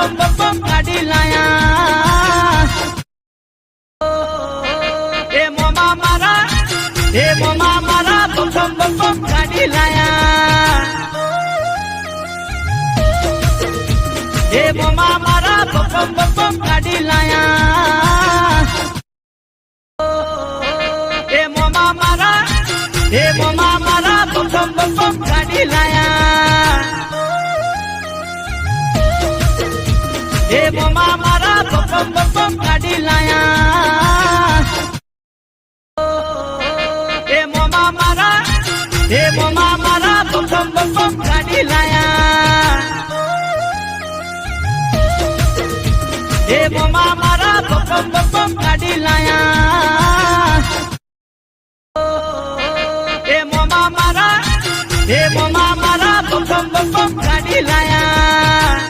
बम बम बम गाड़ी लाया ए मोमा मारा बम बम बम बम गाड़ी लाया ए मोमा मारा बम बम बम बम गाड़ी लाया ए मोमा मारा बम बम बम बम गाड़ी लाया ए मोमा मारा बम बम बम बम गाड़ी लाया ए मोमा मारा बम बम बम बम गाड़ी लाया ए मोमा मारा बम बम बम बम गाड़ी लाया ए मोमा मारा बम बम बम